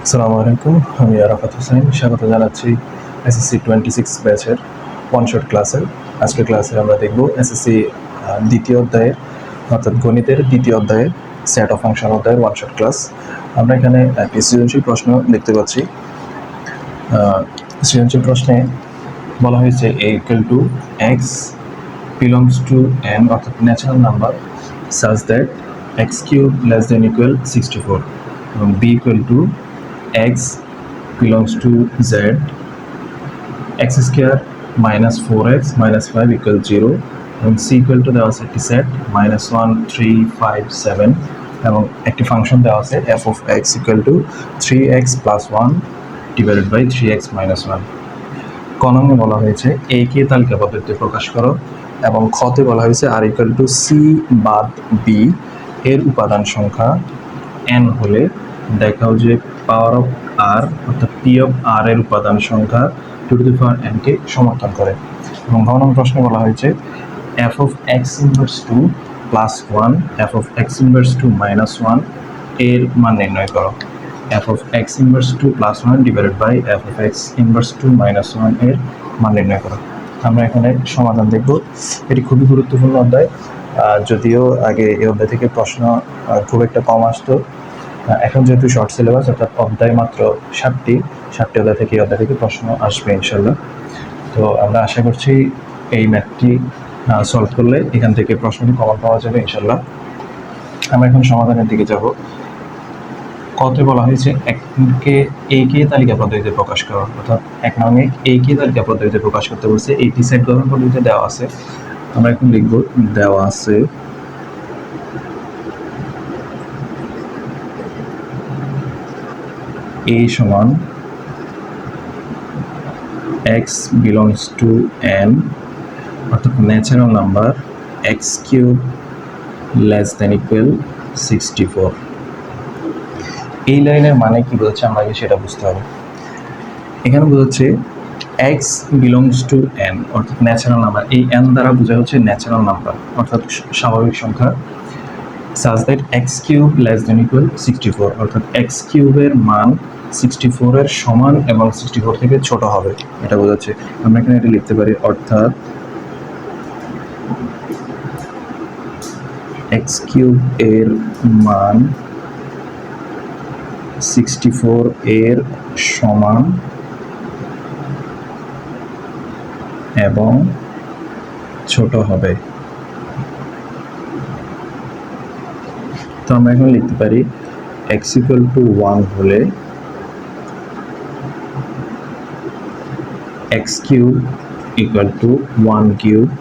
আসসালামু আলাইকুম, আমি আরাফাত হোসেন। স্বাগত জানাচ্ছি এসএসসি 26 ব্যাচের ওয়ান শট ক্লাসে। আজকের ক্লাসে আমরা দেখব এসএসসি দ্বিতীয় অধ্যায়ের অর্থাৎ গণিতের দ্বিতীয় অধ্যায়ের সেট অফ ফাংশন অধ্যায়ের ওয়ান শট ক্লাস। আমরা এখানে একটি সৃজনশীল প্রশ্ন দেখতে পাচ্ছি। সৃজনশীল প্রশ্নে বলা হয়েছে a equal to x belongs to n অর্থাৎ natural number such that x cube less than equal 64 এবং b equal to x belongs to z x square minus 4x minus 5 equal 0 এবং c equal to দেওয়া আছে একটি set -1 3 5 7 এবং একটি function দেওয়া আছে f of x equal to 3x plus 1 divided by 3x minus 1। কনমে বলা হয়েছে a কে তালিকা পদ্ধতিতে প্রকাশ করো এবং খতে বলা হয়েছে r equal to c বাদ b এর উপাদান সংখ্যা n হলে দেখাও যে পাওয়ার অফ r অর্থাৎ p অফ r এর উপাদান সংখ্যা two to the power n কে সমর্থন করে। এবং ঘ নম্বর প্রশ্নে বলা হয়েছে f of x inverse 2 plus 1 f of x inverse 2 minus 1 এর মান নির্ণয় করো। f of x inverse 2 plus 1 divided by f of x inverse 2 minus 1 এর মান নির্ণয় করো। আমরা এখানে সমাধান দেখব। এটি খুবই গুরুত্বপূর্ণ অধ্যায়, যদিও আগে এই অধ্যায় থেকে প্রশ্ন খুব একটা কম আসতো। এখন যেহেতু শর্ট সিলেবাস অর্থাৎ অধ্যায় মাত্র 7টি অধ্যায় থেকে অধ্যায় থেকে প্রশ্ন আসবে ইনশাল্লাহ। তো আমরা আশা করছি এই ম্যাথটি সলভ করলে এখান থেকে প্রশ্নটি কমন পাওয়া যাবে ইনশাল্লাহ। আমরা এখন সমাধানের দিকে যাব। কতে বলা হয়েছে এককে a কে তালিকা পদ্ধতিতে প্রকাশ করা, অর্থাৎ 1 নং a কে তালিকা পদ্ধতিতে প্রকাশ করতে বলছে। এইটি সেট গঠন পদ্ধতিতে দেওয়া আছে। আমরা এখন লিখব দেওয়া আছে a সমান x belongs to n অর্থাৎ natural number x cube less than equal 64। এই লাইনের মানে কি বোঝাচ্ছে আমরা সেটা বুঝতে হবে। এখানে বোঝাচ্ছে x belongs to n অর্থাৎ ন্যাচারাল নাম্বার, এই n দ্বারা বোঝা হচ্ছে ন্যাচারাল নাম্বার অর্থাৎ স্বাভাবিক সংখ্যা such that x cube less than equal 64 অর্থাৎ x কিউবের মান 64 এর সমান এবং 64 থেকে ছোট হবে, এটা বোঝাচ্ছে। আমরা এখানে এটা লিখতে পারি অর্থাৎ x কিউব এর মান 64 এর সমান এবং ছোট হবে। তো আমরা এখন লিখতে পারি x equal to 1 হলে x cube equal to 1 cube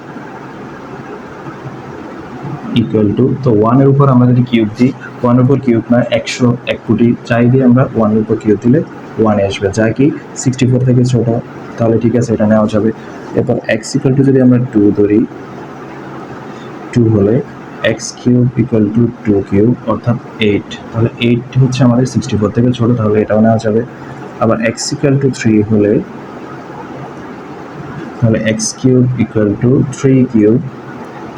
equal to, তো 1 এর উপর আমরা যদি কিউব দিই, 1 এর উপর কিউব না 100 1 কোটি চাই দিয়ে আমরা 1 এর উপর কিউব দিলে 1 আসবে, যা কি 64 থেকে ছোট, তাহলে ঠিক আছে এটা নেওয়া যাবে। এরপর x equal to যদি আমরা 2 ধরি, 2 হলে x cube equal to 2 cube অর্থাৎ 8, তাহলে 8 হচ্ছে আমাদের 64 থেকে ছোট, তাহলে এটাও নেওয়া যাবে। আবার x ইকুয়াল টু 3 হলে তাহলে x cube equal to 3 cube,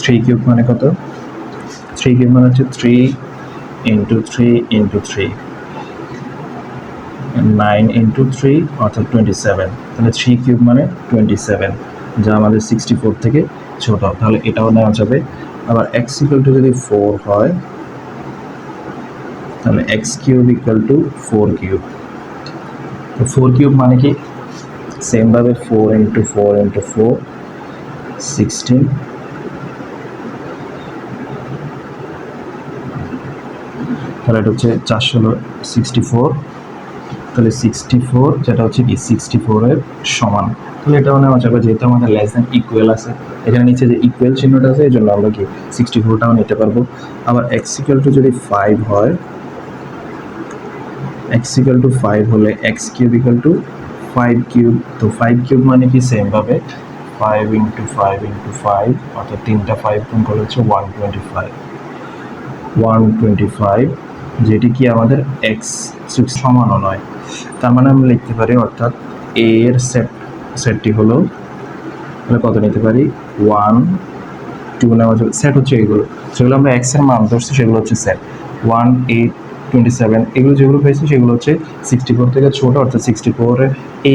3 cube মানে কত? 3 কিউব মানে হচ্ছে 3 ইন্টু 3 ইন্টু 3 9 ইন্টু 3 অর্থাৎ 27, তাহলে 3 কিউব মানে 27, যা আমাদের 64 থেকে ছোট, তাহলে এটাও নেওয়া যাবে। আবার x ইকুয়াল টু যদি 4 হয় তাহলে x cube equal to 4 cube, তো 4 কিউব মানে কি সেম ভাবে 4 ইন্টু 4 ইন্টু 4 16, তাহলে এটা হচ্ছে 464, তাহলে 64 যেটা হচ্ছে কি 64 এর সমান, তাহলে এটাও নেওয়া যাবে যেহেতু আমাদের লেস দ্যান ইকুয়াল আছে, এখানে নিচে যে ইকুয়াল চিহ্নটা আছে এই জন্য আমরা কি 64টাও নিতে পারবো। আবার x ইকুয়াল টু যদি 5 হয়, x ইকুয়াল টু 5 হলে x cube equal to 5 cube, তো 5 কিউব মানে কি সেম ভাবে 5 ইন্টু 5 ইন্টু 5 অর্থাৎ 3টা 5 গুণ করলে হচ্ছে 125, যেটি কি আমাদের x সমানও নয়, তার মানে আমরা লিখতে পারি অর্থাৎ a এর সেটটি হলো, তাহলে কত নিতে পারি 1 2 নেওয়া যাবে। সেট হচ্ছে এগুলো যেগুলো আমরা x এর মান ধরছি সেগুলো হচ্ছে সেট 1 8 27 এগুলো যেগুলো পেয়েছি সেগুলো হচ্ছে 64 থেকে ছোট, অর্থাৎ 64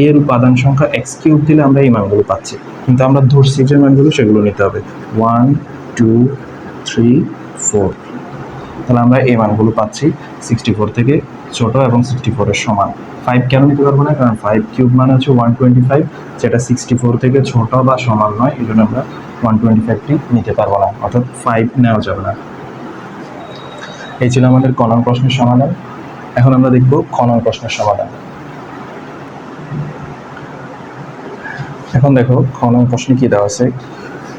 এর উপাদান সংখ্যা এক্স কিউব দিলে আমরা এই মানগুলো পাচ্ছি, কিন্তু আমরা ধরছি যে মানগুলো সেগুলো নিতে হবে 1 2 3 4। তাহলে আমরা এই মানগুলো পাচ্ছি 64 থেকে ছোট এবং 64 এর সমান। 5 কেন নিতে পারবো না? কারণ 5 কিউব মানে হচ্ছে 125, যেটা 64 থেকে ছোট বা সমান নয়, এই জন্য আমরা 125টি নিতে পারবো না, অর্থাৎ 5 নেওয়া যাবে না। এই ছিল আমাদের ক নং প্রশ্নের সমাধান। এখন আমরা দেখব খ নং প্রশ্নের সমাধান। এখন দেখো খ নং প্রশ্নে কি দেওয়া আছে।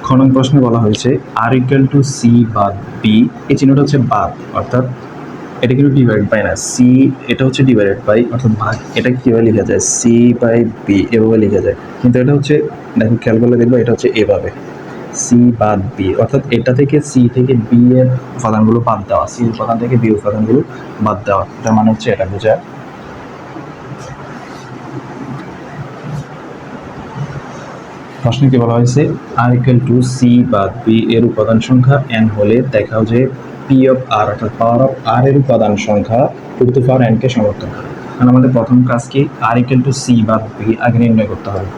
খ নং প্রশ্নে বলা হয়েছে আর ইকুয়াল টু সি বাদ বি, এই চিহ্নটা হচ্ছে বাদ, অর্থাৎ এটা কিন্তু ডিভাইড বাই না, সি এটা হচ্ছে ডিভাইডেড বাই, অর্থাৎ ভাগ। এটা কিভাবে লেখা যায়? সি বাই বি এভাবে লেখা যায়, কিন্তু এটা হচ্ছে দেখো খেয়াল করলে দেখবো এটা হচ্ছে এভাবে সি বাদ বি, অর্থাৎ এটা থেকে সি থেকে বি এর উপাদানগুলো বাদ দেওয়া, সি উপাদান থেকে বি উপাদানগুলো বাদ দেওয়া, তার মানে হচ্ছে এটা বোঝায়। প্রশ্নে কি বলা হয়েছে? আর ইকুয়াল টু সি বাদ বি এর উপাদান সংখ্যা n হলে দেখাও যে পি অফ আর অর্থাৎ পাওয়ার অফ আর এর উপাদান সংখ্যা টু দি পাওয়ার n কে সমর্থন করে। কারণ আমাদের প্রথম কাজ কি আর ইকুয়াল টু সি বাদ বি আগে নির্ণয় করতে হবে।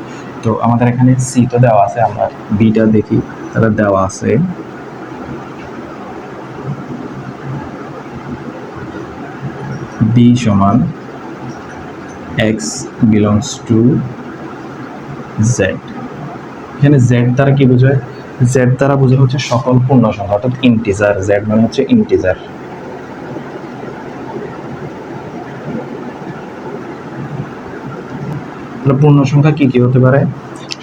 তো আমাদের এখানে সি তো দেওয়া আছে, আমরা বিটা দেখি। তাহলে দেওয়া আছে বি সমান এক্স বিলংস টু জেড। এখানে জেড দ্বারা কি বোঝায়? জেড দ্বারা বোঝানো হচ্ছে সকল পূর্ণ সংখ্যা, অর্থাৎ ইন্টিজার। জেড মানে হচ্ছে ইন্টিজার। তাহলে পূর্ণ সংখ্যা কি কি হতে পারে?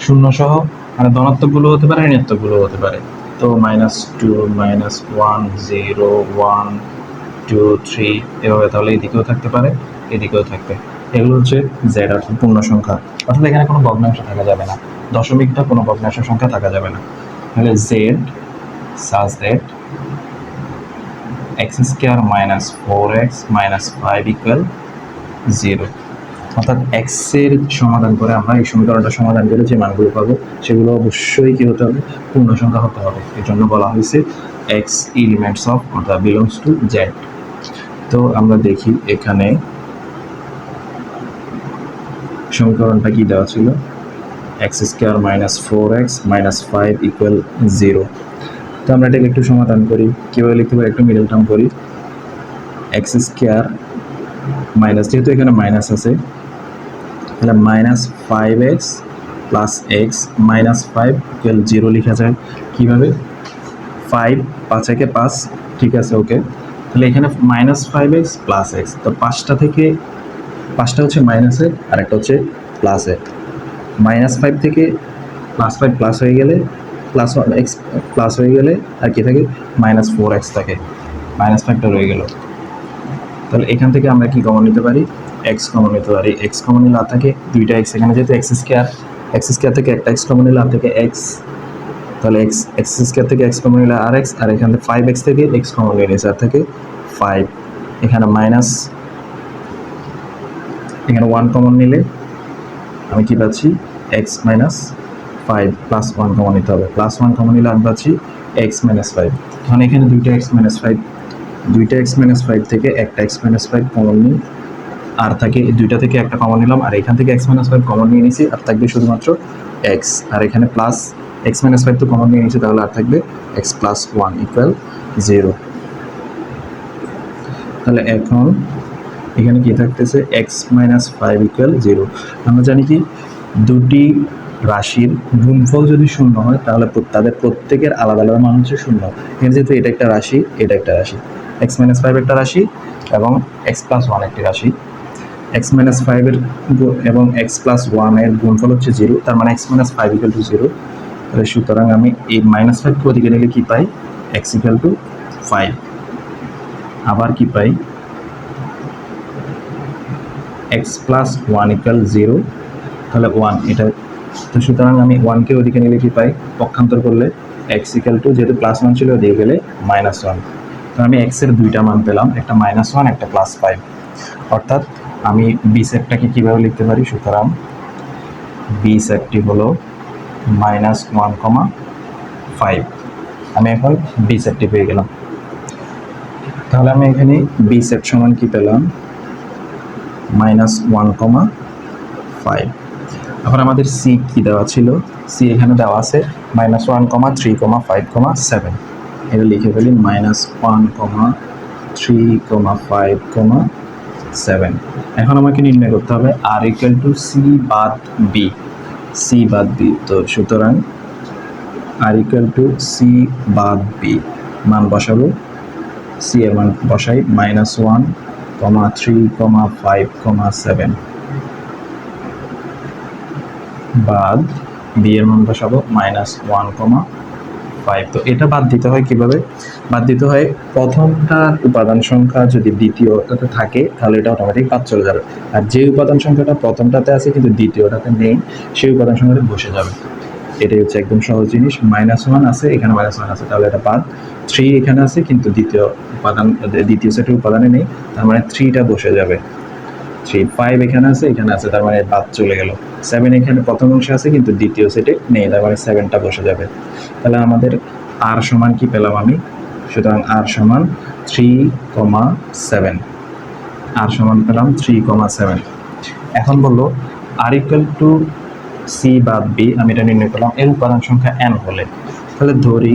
শূন্য সহ, মানে ধনাত্মক গুলো হতে পারে, ঋণাত্মক গুলো হতে পারে। তো -2 -1 0 1 2 3 এভাবে, তাহলে এদিকেও থাকতে পারে এদিকেও থাকবে। এগুলো হচ্ছে জেড অর্থাৎ পূর্ণ সংখ্যা, অর্থাৎ এখানে কোনো ভগ্নাংশ থাকা যাবে না, দশমিকটা কোনো ভগ্নাংশ সংখ্যা থাকা যাবে না। তাহলে Z such that x square minus 4x minus 5 equal 0, অর্থাৎ x এর সমাধান করে আমরা এই সমীকরণটা সমাধান করে যে মানগুলো পাবো সেগুলো অবশ্যই কি হতে হবে? পূর্ণ সংখ্যা হতে হবে। এই জন্য বলা হয়েছে x এলিমেন্টস অফ অর্থাৎ বিলংস টু z। তো আমরা দেখি এখানে সমীকরণটা কি দেওয়া ছিল, x square minus 4x minus 5 equal 0। তো আমরা এটাকে একটু সমাধান করি, কীভাবে লিখতে পারি? একটু মিডল টার্ম করি। x স্কয়ার মাইনাস, যেহেতু এখানে মাইনাস আছে তাহলে -5x plus x minus 5 equal 0 লেখা যায়। কীভাবে? 5 5 একে 5, ঠিক আছে ওকে। তাহলে এখানে -5x প্লাস এক্স, তো পাঁচটা থেকে পাঁচটা হচ্ছে মাইনাসের আর একটা হচ্ছে প্লাসের। -5 থেকে +5 প্লাস হয়ে গেলে এক্স প্লাস হয়ে গেলে আর কি থাকে? -4x থাকে, -5টা রয়ে গেল। তাহলে এখান থেকে আমরা কি কমন নিতে পারি? এক্স কমন নিতে পারি। এক্স কমন নিলে আর থাকে দুইটা এক্স, এখানে যেহেতু এক্স স্কোয়ার থেকে একটা এক্স কমন নিলে আর থেকে এক্স, তাহলে এক্স স্কোয়ার থেকে এক্স কমন নিলে আর এক্স, আর এখানে 5x থেকে এক্স কমন নিলে আর থেকে 5, এখানে মাইনাস, এখানে 1 কমন নিলে আমি কি পাচ্ছি? এক্স মাইনাস 5 প্লাস 1 কমন নিতে হবে, প্লাস 1 কমন নিলে আমি পাচ্ছি এক্স মাইনাস 5। তখন এখানে দুইটা এক্স মাইনাস 5 থেকে একটা এক্স মাইনাস 5 কমন নিই, আর থাকে দুইটা থেকে একটা কমন নিলাম, আর এখান থেকে এক্স মাইনাস 5 কমন নিয়ে নিছি, আর থাকবে শুধুমাত্র এক্স, আর এখানে প্লাস এক্স মাইনাস 5 তো কমন নিয়ে নিছি, তাহলে আর থাকবে এক্স প্লাস 1 ইকুয়াল 0। তাহলে এখন এখানে কি থাকতেছে? X minus 5 equal 0। আমরা জানি কি দুটি রাশির গুণফল যদি শূন্য হয় তাহলে তাদের প্রত্যেকের আলাদা আলাদা মান হচ্ছে শূন্য। এখানে যেহেতু এটা একটা রাশি, এটা একটা রাশি, এক্স মাইনাস 5 একটা রাশি এবং এক্স প্লাস 1 একটি রাশি। এক্স মাইনাস 5 এর এবং এক্স প্লাস 1 এর গুণফল হচ্ছে 0, তার মানে এক্স মাইনাস 5 ইকুয়াল টু 0। তাহলে সুতরাং আমি এই -5 কে ওদিকে নিলে কি পাই? X equal to 5। আবার কি পাই? এক্স প্লাস 1 ইকুয়াল 0, তাহলে 1 এটা। তো সুতরাং আমি 1 কে ওদিকে নিলে কি পাই? পক্ষান্তর করলে এক্স ইকুয়াল টু, যেহেতু প্লাস 1 ছিল ওদিকে গেলে -1। তো আমি এক্স এর দুইটা মান পেলাম, একটা -1 একটা +5। অর্থাৎ আমি বি সেটটাকে কীভাবে লিখতে পারি? সুতরাং বি সেটটি হলো -1, 5। আমি এখন বি সেটটি পেয়ে গেলাম। তাহলে আমি এখানে বি সেট সমান কি পেলাম, -1,5। আবার আমাদের সি কি দেওয়া ছিল, সি এখানে দেওয়া আছে -1,3,5,7। এটা লিখে ফেলি -1,3,5,7। এখন আমাকে নির্ণয় করতে হবে আর ইকুয়াল টু সি বাদ বি, সি বাদ বি। তো সুতরাং আর ইকুয়াল টু সি বাদ বি মান বসাবো, সি এর মান বসাই -1,3,5,7 বাদ বি এর মান বসাবো -1,5। তো এটা বাদ দিতে হয় কিভাবে, বাদ দিতে হয় প্রথমটার উপাদান সংখ্যা যদি দ্বিতীয়টাতে থাকে তাহলে এটা অটোমেটিক বাদ চলে যাবে, আর যে উপাদান সংখ্যাটা প্রথমটাতে আছে কিন্তু দ্বিতীয়টাতে নেই সেই উপাদান সংখ্যাটা বসে যাবে। এটাই হচ্ছে একদম সহজ জিনিস। -1 আছে, এখানে -1 আছে, তাহলে এটা বাদ। 3 এখানে আছে কিন্তু দ্বিতীয় সেটের উপাদানে নেই, তার মানে 3টা বসে যাবে। 3, 5 এখানে আছে, এখানে আছে, তার মানে বাদ চলে গেল। 7 এখানে প্রথম অংশে আছে কিন্তু দ্বিতীয় সেটে নেই, তার মানে 7টা বসে যাবে। তাহলে আমাদের আর সমান কি পেলাম আমি, সুতরাং আর সমান 3,7, আর সমান পেলাম 3,7। এখন বললো আর ইকুয়াল টু সি বাদ বি, আমি এটা নির্ণয় করলাম এর উপাদান সংখ্যা n হলে, তাহলে ধরি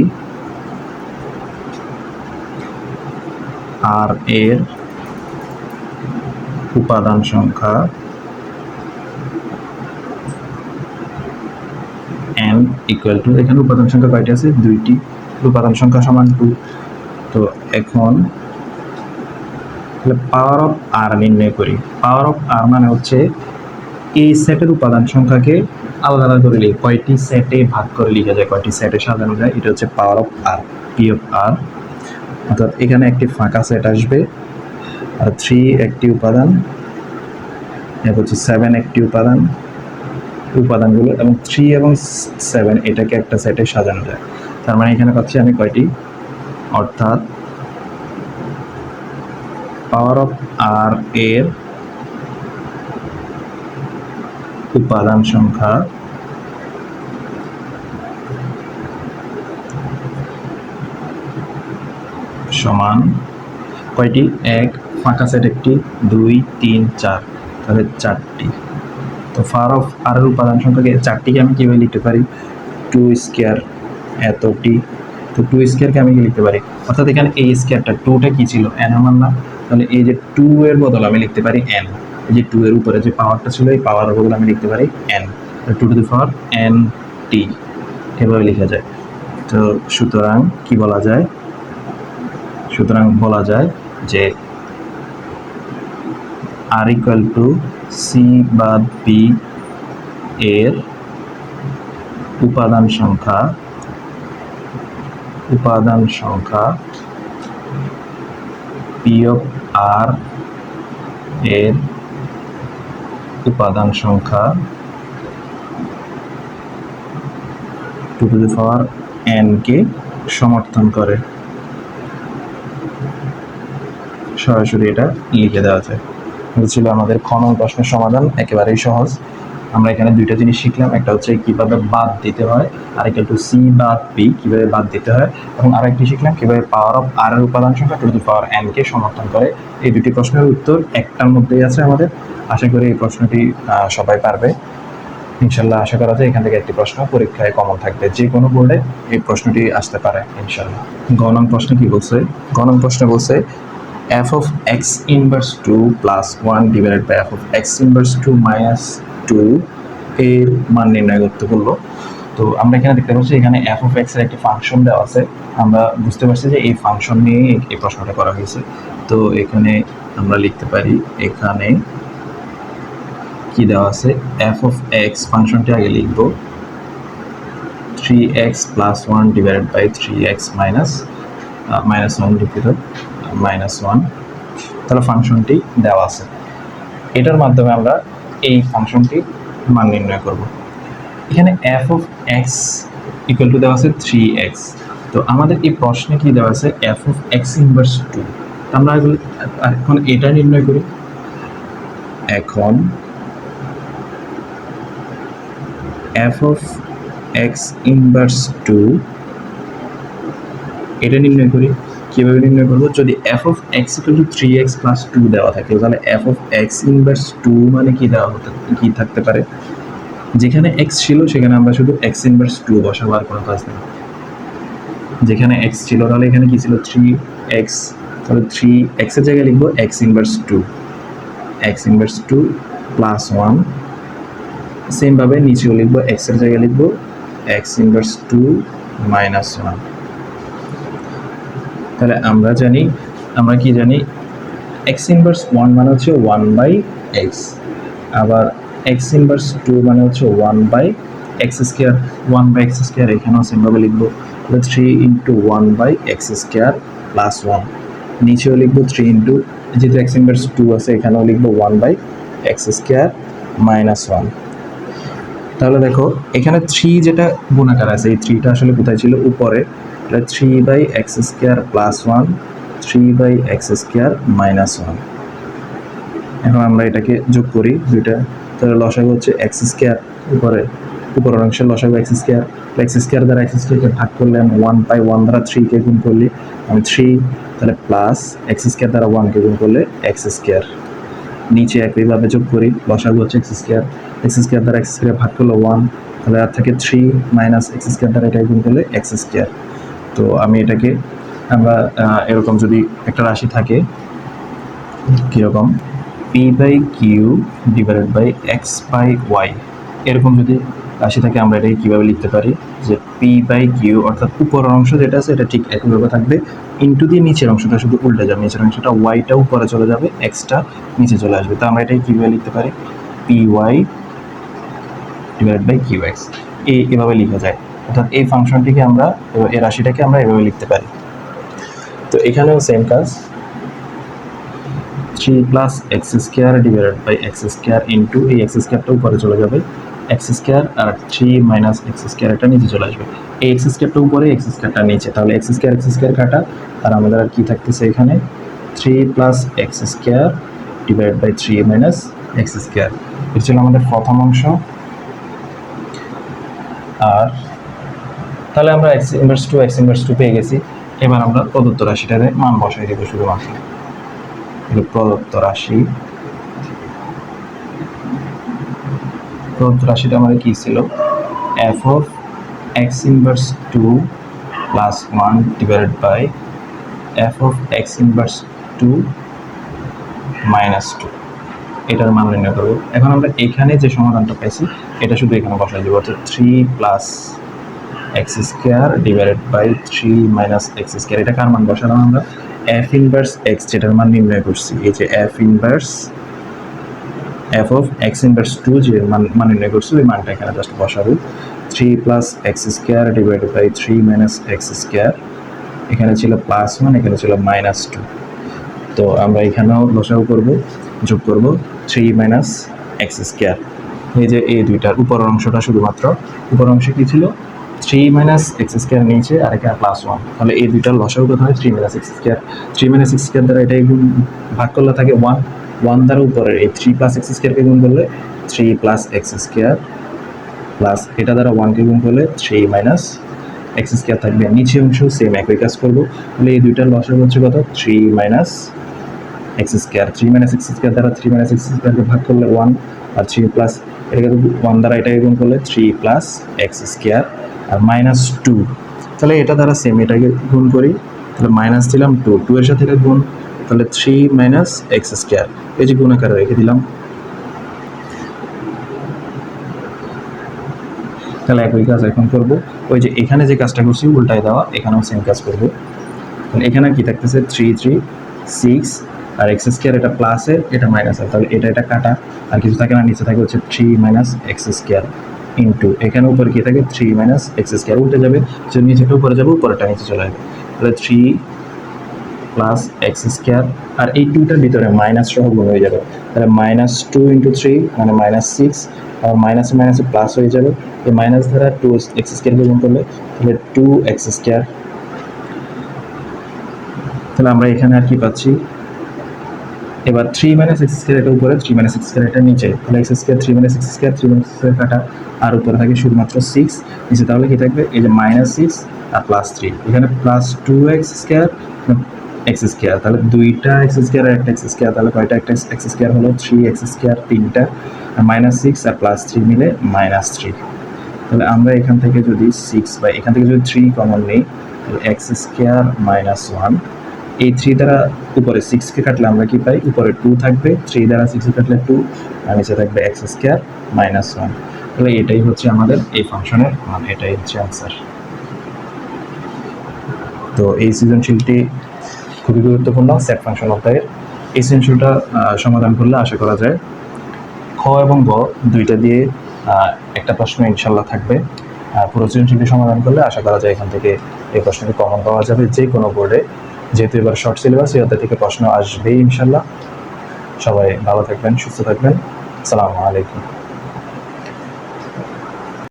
আর এর উপাদান সংখ্যা n ইকুয়াল টু, এখানে উপাদান সংখ্যা কয়টি আছে, 2টি, উপাদান সংখ্যা সমান 2। তো এখন পাওয়ার অফ আর নির্ণয় করি। পাওয়ার অফ আর মানে হচ্ছে এই সেটের উপাদান সংখ্যাকে আলাদা আলাদা করে লিখি, কয়টি সেটে ভাগ করে লিখা যায়, কয়টি সেটে সাজানো যায়, এটা হচ্ছে power of R, P of R. অর্থাৎ এখানে একটি ফাঁকা সেট আসবে, আর 3 একটি উপাদান, এরপর হচ্ছে 7 একটি উপাদান, উপাদানগুলো এবং 3 এবং 7 এটাকে একটা সেটে সাজানো যায়। তার মানে এখানে পাচ্ছি আমি কয়টি, অর্থাৎ পাওয়ার অফ আর এর উপাদান সংখ্যা সমান কয়টি, 1 ফাঁকা সেট একটি, 2, 3, 4, তাহলে 4টি। তো পাওয়ার অফ আর এর উপাদান সংখ্যাকে 4টিকে আমি কিভাবে লিখতে পারি, 2 স্কয়ার এতটি। তো 2 স্কয়ারকে আমি কি লিখতে পারি, অর্থাৎ এখানে এই স্কয়ারটা 2টা কি ছিল, n এর মান না, তাহলে এই যে 2 এর বদলে আমি লিখতে পারি n, এই যে 2 এর উপরে যে পাওয়ারটা ছিল এই পাওয়ারের বদলে আমি লিখতে পারি n, 2 two the power n t, এভাবে লেখা যায়। তো সুতরাং কি বলা যায়, সুতরাং বলা যায় যে আর ইকুয়াল টু সি বাদ বি এর উপাদান সংখ্যা পি অফ আর এর উপাদান সংখ্যা 2 টু দি পাওয়ার n কে সমর্থন করে। সরাসরি এটা লিখে দেওয়া যায়। এটা ছিল আমাদের খ নং প্রশ্নের সমাধান, একেবারেই সহজ। আমরা এখানে দুইটা জিনিস শিখলাম, একটা হচ্ছে কিভাবে বাদ দিতে হয়, আর একটা টু সি বাদ বি কিভাবে বাদ দিতে হয়, এবং আরেকটি শিখলাম কিভাবে পাওয়ার অফ আর এর উপাদান সংখ্যা 2 টু দি পাওয়ার n কে সমর্থন করে। এই দুটি প্রশ্নের উত্তর একটার মধ্যেই আছে আমাদের। আশা করি এই প্রশ্নটি সবাই পারবে ইনশাল্লাহ। আশা করা যায় এখান থেকে একটি প্রশ্ন পরীক্ষায় কমন থাকবে, যে কোনো বোর্ডে এই প্রশ্নটি আসতে পারে ইনশাল্লাহ। গ নং প্রশ্নে কি বলছে, গ নং প্রশ্নে বলছে f of x inverse 2 plus 1 divided by f of x inverse 2 minus 2 এর মান নির্ণয় করতে বললো। তো আমরা এখানে দেখতে পাচ্ছি এখানে f of x এর একটি ফাংশন দেওয়া আছে, আমরা বুঝতে পারছি যে এই ফাংশন নিয়ে এই প্রশ্নটা করা হয়েছে। তো এখানে আমরা লিখতে পারি, এখানে কি দেওয়া আছে, f of x ফাংশনটি আগে লিখব 3x plus 1 divided by 3x minus 1 দুঃখিত -1, তাহলে ফাংশনটি দেওয়া আছে। এটার মাধ্যমে আমরা এই ফাংশনটি মান নির্ণয় করব। এখানে f of x equal to দেওয়া আছে 3x। তো আমাদের এই প্রশ্নে কি দেওয়া আছে, f of x ইনভার্স 2। আমরা এখন এটা নির্ণয় করি। এখন f of x ইনভার্স 2 এটা নির্ণয় করি কীভাবে নির্ণয় করবো? যদি F of x equal to 3x plus 2 দেওয়া থাকে, তাহলে এফ অফ এক্স ইনভার্স 2 মানে কি দেওয়া হতে কি থাকতে পারে? যেখানে এক্স ছিল সেখানে আমরা শুধু এক্স ইনভার্স 2 বসাবো, আর কোনো কাজ নেই। যেখানে এক্স ছিল তাহলে এখানে কি ছিল 3x, তাহলে 3x এর জায়গায় লিখবো x inverse 2, x inverse 2 plus 1। সেমভাবে নিচেও লিখবো এক্স এর জায়গায় লিখবো এক্স ইনভার্স 2 মাইনাস 1। তাহলে আমরা কি জানি এক্স ইনভার্স 1 মানে হচ্ছে 1/x, আবার এক্স ইনভার্স 2 মানে হচ্ছে 1/x স্কোয়ার, 1/x স্কোয়ার এখানেও সেমভাবে লিখবো, তাহলে 3 ইন্টু 1/x স্কোয়ার প্লাস 1। নিচেও লিখবো 3 ইন্টু, যেহেতু এক্স ইনভার্স 2 আছে এখানেও লিখবো 1/x স্কোয়ার মাইনাস 1। তাহলে দেখো এখানে 3 যেটা গুণাকার আছে, এই 3টা আসলে কোথায় ছিল? উপরে। তাহলে 3/x square plus 1, 3/x square minus 1। এখন আমরা এটাকে যোগ করি দুইটা, তাহলে লসাগু হচ্ছে এক্স স্কোয়ার, উপরের অংশের লসাগু এক্স স্কোয়ার, এক্স স্কোয়ার দ্বারা এক্স স্কোয়ারকে ভাগ করলে আমি 1/1 দ্বারা 3কে গুণ করলে আমি 3, তাহলে প্লাস এক্স স্কোয়ার দ্বারা 1কে গুণ করলে এক্স স্কোয়ার। নিচে একইভাবে যোগ করি, লসাগু হচ্ছে এক্স স্কোয়ার দ্বারা এক্স স্কোয়ার ভাগ করলে 1, তাহলে আর থাকে 3 মাইনাস এক্স স্কোয়ার দ্বারা এটাকে গুণ করলে এক্স স্কোয়ার। তো আমি এটাকে আমরা এরকম যদি একটা রাশি থাকে কীরকম p/q ডিভাইডেড বাই x/y, এরকম যদি রাশি থাকে আমরা এটাকে কীভাবে লিখতে পারি? যে p/q অর্থাৎ উপরের অংশ যেটা আছে এটা ঠিক একইভাবে থাকবে, ইন্টু দিয়ে নিচের অংশটা শুধু উল্টে যাবে, নিচের অংশটা ওয়াইটা উপরে চলে যাবে, এক্সটা নিচে চলে আসবে। তো আমরা এটাকে কীভাবে লিখতে পারি? py ডিভাইডেড বাই qx, এভাবে লেখা যায়। অর্থাৎ এই ফাংশনটিকে আমরা, এই রাশিটাকে আমরা এভাবে লিখতে পারি। তো এখানেও সেম কাজ, 3 plus x square divided by x square into, এই এক্স স্কোয়ারটা উপরে চলে যাবে, এক্স স্কোয়ার, আর 3 মাইনাস এক্স স্কোয়ার এটা নিচে চলে আসবে, এই এক্স স্কোয়ারটা উপরে, এক্স স্কোয়ারটা নিচে, তাহলে এক্স স্কোয়ার কাটা, আর আমাদের আর কি থাকতেছে এখানে 3 plus x square divided by 3 minus x square. এটা ছিল আমাদের প্রথম অংশ। আর তাহলে আমরা এক্স ইনভার্স 2 পেয়ে গেছি। এবার আমরা প্রদত্ত রাশিটাতে মান বসাই দেবো শুধুমাত্র। প্রদত্ত রাশিটা আমাদের কি ছিল? F of x inverse 2 plus 1 divided by f of x inverse 2 minus 2, এটার মান নির্ণয় করবো। এখন আমরা এখানে যে সমাধানটা পাইছি এটা শুধু এখানে বসাই দেবো, অর্থাৎ 3 plus x square divided by 3 minus x square. এটা কার মান বসালাম? আমরা এফ ইনভার্স এক্স যেটার মান নির্ণয় করছি, এই যে এফ অফ এক্স ইনভার্স 2 যে মান নির্ণয় করছি ওই মানটা এখানে জাস্ট বসাবো। 3 plus x square divided by 3 minus x square, এখানে ছিল প্লাস 1, এখানে ছিল মাইনাস 2। তো আমরা এখানেও লসাগু করবো, যোগ করবো 3 মাইনাস এক্স স্কোয়ার। এই যে এই দুইটার উপর অংশটা, শুধুমাত্র উপর অংশে কি ছিল? 3 মাইনাস এক্স স্কোয়ার নিচে, আর এখানে প্লাস 1, তাহলে এই দুইটার লসাগু কত হয়? 3 minus x square. 3 minus x square দ্বারা এটাই গুণ ভাগ করলে থাকে 1 দ্বারা উপরে এই 3 প্লাস এক্স স্কোয়ারকে গুণ করলে 3 প্লাস এক্স স্কোয়ার, প্লাস এটা দ্বারা 1কে গুণ করলে 3 মাইনাস এক্স স্কোয়ার থাকবে। নিচে অংশ সেম একই কাজ করবো, তাহলে এই দুইটার লসাগু হচ্ছে কত? 3 minus x square. 3 minus x square দ্বারা 3 মাইনাস এক্স স্কোয়ারকে ভাগ করলে 1, আর 3 প্লাস এটাকে 1 দ্বারা এটাকে গুণ করলে 3 প্লাস এক্স স্কোয়ার, আর মাইনাস 2, তাহলে এটা দ্বারা সেম এটাকে গুণ করি, তাহলে মাইনাস দিলাম 2 এর সাথে এটা গুণ, তাহলে 3 মাইনাস এক্স স্কোয়ার, এই যে গুণ আকারে রেখে দিলাম। তাহলে একই কাজ এখন করবো, ওই যে এখানে যে কাজটা করছি উল্টায় দেওয়া, এখানেও সেম কাজ করবো। তাহলে এখানে কি থাকতেছে? 3 3 6, আর এক্স স্কোয়ার এটা প্লাসের, এটা মাইনাসের, তাহলে এটা কাটা, আর কিছু থাকে না, নিচে থাকে হচ্ছে 3 মাইনাস এক্স স্কোয়ার ইন্টু, এখানে উপরে কি থাকে? 3 মাইনাস এক্স স্কোয়ার, উল্টে যাবে, যে নিচেটা উপরে যাবে, উপরেটা নিচে চলে আসবে, তাহলে 3 প্লাস এক্স স্কোয়ার, আর এই 2টার ভিতরে মাইনাস সহ গুণ হয়ে যাবে, তাহলে মাইনাস 2 ইন্টু 3 মানে মাইনাস 6, আর মাইনাসে মাইনাসে প্লাস হয়ে যাবে, এই মাইনাস দ্বারা 2 এক্স স্কোয়ারকে গুণ করলে তাহলে 2 এক্স স্কোয়ার। তাহলে আমরা এখানে আর কি পাচ্ছি? এবার 3 মাইনাস এক্স স্কোয়ার এটা উপরে, 3 মাইনাস এক্স স্কোয়ার এটা নিচে, তাহলে x square 3 minus x square কাটা, আর উপরে থাকে শুধুমাত্র 6 নিচে, তাহলে কি থাকবে? এই যে মাইনাস 6 আর প্লাস 3, এখানে plus 2x square x square, তাহলে দুইটা এক্স স্কয়ার আর একটা এক্স স্কয়ার, তাহলে কয়টা একটা এক্স স্কয়ার হলো 3x স্কয়ার, তিনটা, -6 আর +3 মিলে -3। তাহলে আমরা এখান থেকে যদি 6 বা এখান থেকে যদি 3 কমন নেই, তাহলে x স্কয়ার -1, এই 3 দ্বারা উপরে 6 কে কাটলে আমরা কি পাই, উপরে 2 থাকবে, 3 দ্বারা 6 কে কাটলে 2, আর নিচে থাকবে x স্কয়ার -1। তাহলে এটাই হচ্ছে আমাদের এই ফাংশনের মান, এটাই হচ্ছে आंसर। তো এই সৃজনশীলটি খুবই গুরুত্বপূর্ণ, সেট ফাংশন অধ্যায়ের। এই সৃজনশীলটা সমাধান করলে আশা করা যায় খ এবং গ দুইটা দিয়ে একটা প্রশ্ন ইনশাল্লাহ থাকবে। পুরো সৃজনশীলটি সমাধান করলে আশা করা যায় এখান থেকে এই প্রশ্নটি কমন পাওয়া যাবে যে কোনো বোর্ডে, যেহেতু এবার শর্ট সিলেবাস, এই অধ্যায় থেকে প্রশ্ন আসবেই ইনশাল্লাহ। সবাই ভালো থাকবেন, সুস্থ থাকবেন, আসসালামু আলাইকুম।